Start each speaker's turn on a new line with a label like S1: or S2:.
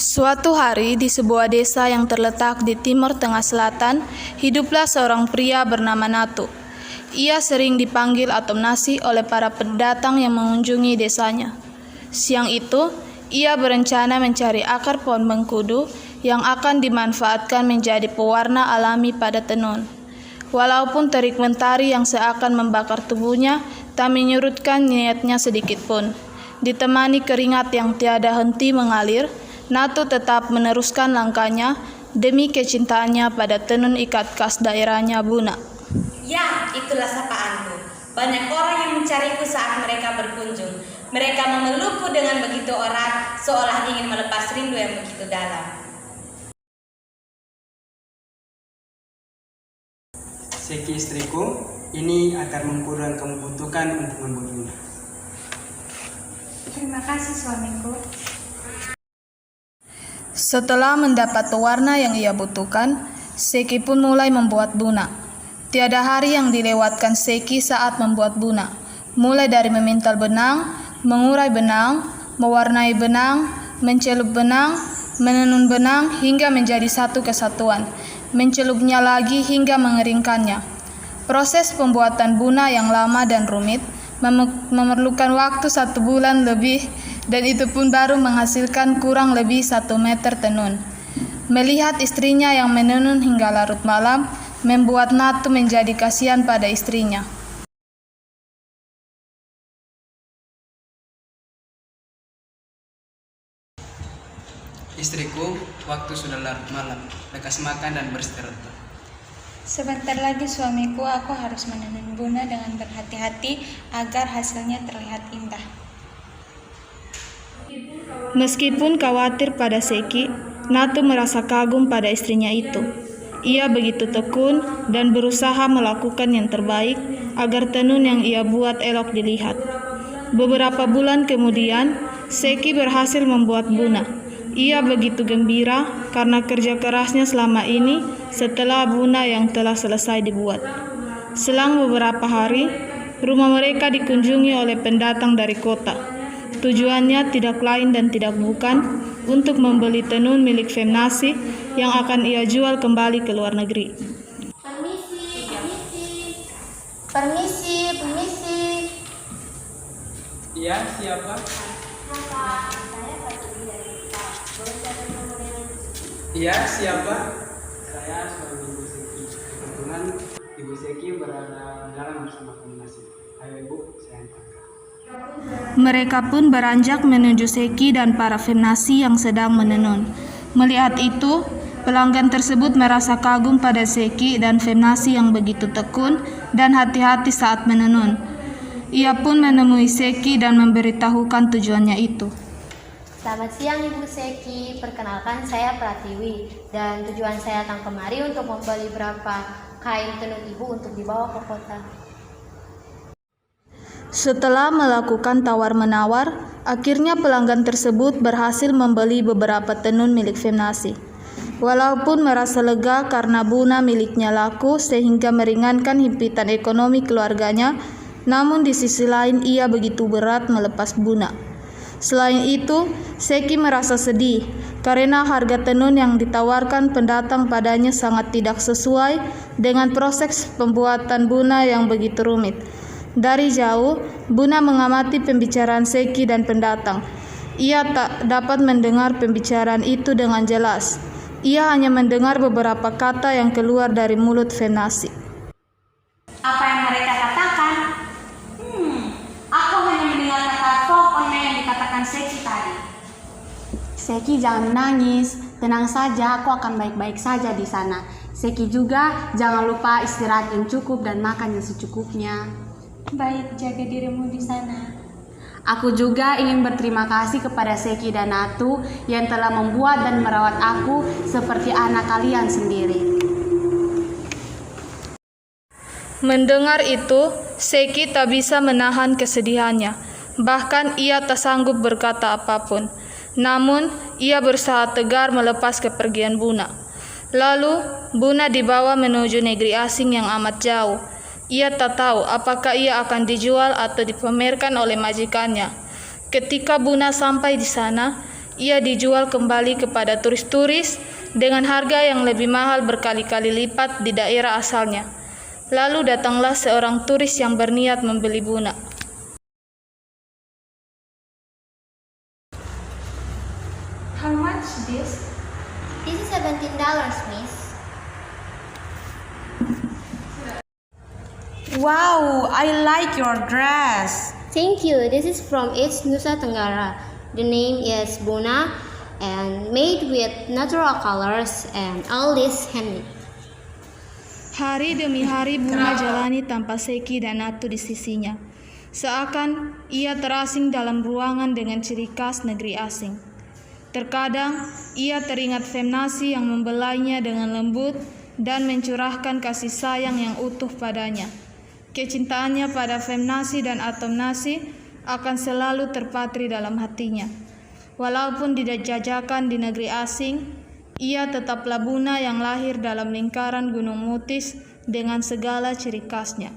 S1: Suatu hari di sebuah desa yang terletak di timur tengah selatan, hiduplah seorang pria bernama Natu. Ia sering dipanggil Atom Nasi oleh para pendatang yang mengunjungi desanya. Siang itu, ia berencana mencari akar pohon mengkudu yang akan dimanfaatkan menjadi pewarna alami pada tenun. Walaupun terik mentari yang seakan membakar tubuhnya tak menyurutkan niatnya sedikit pun. Ditemani keringat yang tiada henti mengalir, Natu tetap meneruskan langkahnya demi kecintaannya pada tenun ikat khas daerahnya Buna.
S2: Ya, itulah sapaanku. Banyak orang yang mencariku saat mereka berkunjung. Mereka memelukku dengan begitu erat, seolah ingin melepas rindu yang begitu dalam.
S3: Seki istriku, ini akar mengkudu yang kamu butuhkan untuk membuat Buna.
S4: Terima kasih suamiku.
S1: Setelah mendapat pewarna yang ia butuhkan, Seki pun mulai membuat Buna. Tiada hari yang dilewatkan Seki saat membuat Buna. Mulai dari memintal benang, mengurai benang, mewarnai benang, mencelup benang, menenun benang hingga menjadi satu kesatuan. Mencelupnya lagi hingga mengeringkannya. Proses pembuatan Buna yang lama dan rumit memerlukan waktu 1 bulan lebih, dan itu pun baru menghasilkan kurang lebih 1 meter tenun. Melihat istrinya yang menenun hingga larut malam, membuat Natu menjadi kasihan pada istrinya.
S3: Istriku, waktu sudah larut malam, lekas makan dan beristirahat.
S4: Sebentar lagi suamiku, aku harus menenun Buna dengan berhati-hati agar hasilnya terlihat indah.
S1: Meskipun khawatir pada Seki, Natu merasa kagum pada istrinya itu. Ia begitu tekun dan berusaha melakukan yang terbaik agar tenun yang ia buat elok dilihat. Beberapa bulan kemudian, Seki berhasil membuat Buna. Ia begitu gembira karena kerja kerasnya selama ini setelah Buna yang telah selesai dibuat. Selang beberapa hari, rumah mereka dikunjungi oleh pendatang dari kota. Tujuannya tidak lain dan tidak bukan untuk membeli tenun milik Femnasi yang akan ia jual kembali ke luar negeri.
S4: Permisi.
S3: Iya, siapa? Iya, siapa? Saya suami Ibu Seki. Kebetulan Ibu Seki berada dalam bersama Femnasi. Ayo Ibu, saya antarkan.
S1: Mereka pun beranjak menuju Seki dan para Femnasi yang sedang menenun. Melihat itu, pelanggan tersebut merasa kagum pada Seki dan Femnasi yang begitu tekun dan hati-hati saat menenun. Ia pun menemui Seki dan memberitahukan tujuannya itu.
S5: Selamat siang Ibu Seki, perkenalkan saya Pratiwi dan tujuan saya datang kemari untuk membeli beberapa kain tenun Ibu untuk dibawa ke kota.
S1: Setelah melakukan tawar-menawar, akhirnya pelanggan tersebut berhasil membeli beberapa tenun milik Femnasi. Walaupun merasa lega karena Buna miliknya laku sehingga meringankan himpitan ekonomi keluarganya, namun di sisi lain ia begitu berat melepas Buna. Selain itu, Seki merasa sedih karena harga tenun yang ditawarkan pendatang padanya sangat tidak sesuai dengan proses pembuatan Buna yang begitu rumit. Dari jauh, Buna mengamati pembicaraan Seki dan pendatang. Ia tak dapat mendengar pembicaraan itu dengan jelas. Ia hanya mendengar beberapa kata yang keluar dari mulut Femnasi.
S2: Apa yang mereka katakan? Aku hanya mendengar kata pokoknya yang dikatakan Seki tadi.
S6: Seki jangan menangis, tenang saja, aku akan baik-baik saja di sana. Seki juga jangan lupa istirahat yang cukup dan makan yang secukupnya.
S4: Baik, jaga dirimu di sana.
S6: Aku juga ingin berterima kasih kepada Seki dan Natu yang telah membuat dan merawat aku seperti anak kalian sendiri.
S1: Mendengar itu, Seki tak bisa menahan kesedihannya. Bahkan ia tak sanggup berkata apapun. Namun, ia berusaha tegar melepas kepergian Buna. Lalu, Buna dibawa menuju negeri asing yang amat jauh. Ia tak tahu apakah ia akan dijual atau dipamerkan oleh majikannya. Ketika Buna sampai di sana, ia dijual kembali kepada turis-turis dengan harga yang lebih mahal berkali-kali lipat di daerah asalnya. Lalu datanglah seorang turis yang berniat membeli Buna.
S4: How much this?
S5: This is $17, miss.
S7: Wow, I like your dress.
S5: Thank you. This is from East Nusa Tenggara. The name is Buna and made with natural colors and all this handmade.
S1: Hari demi hari Buna jalani tanpa Seki dan Natu di sisinya. Seakan ia terasing dalam ruangan dengan ciri khas negeri asing. Terkadang ia teringat Femnasi yang membelainya dengan lembut dan mencurahkan kasih sayang yang utuh padanya. Kecintaannya pada Femnasi dan Atomnasi akan selalu terpatri dalam hatinya. Walaupun dijajakan di negeri asing, ia tetaplah Buna yang lahir dalam lingkaran Gunung Mutis dengan segala ciri khasnya.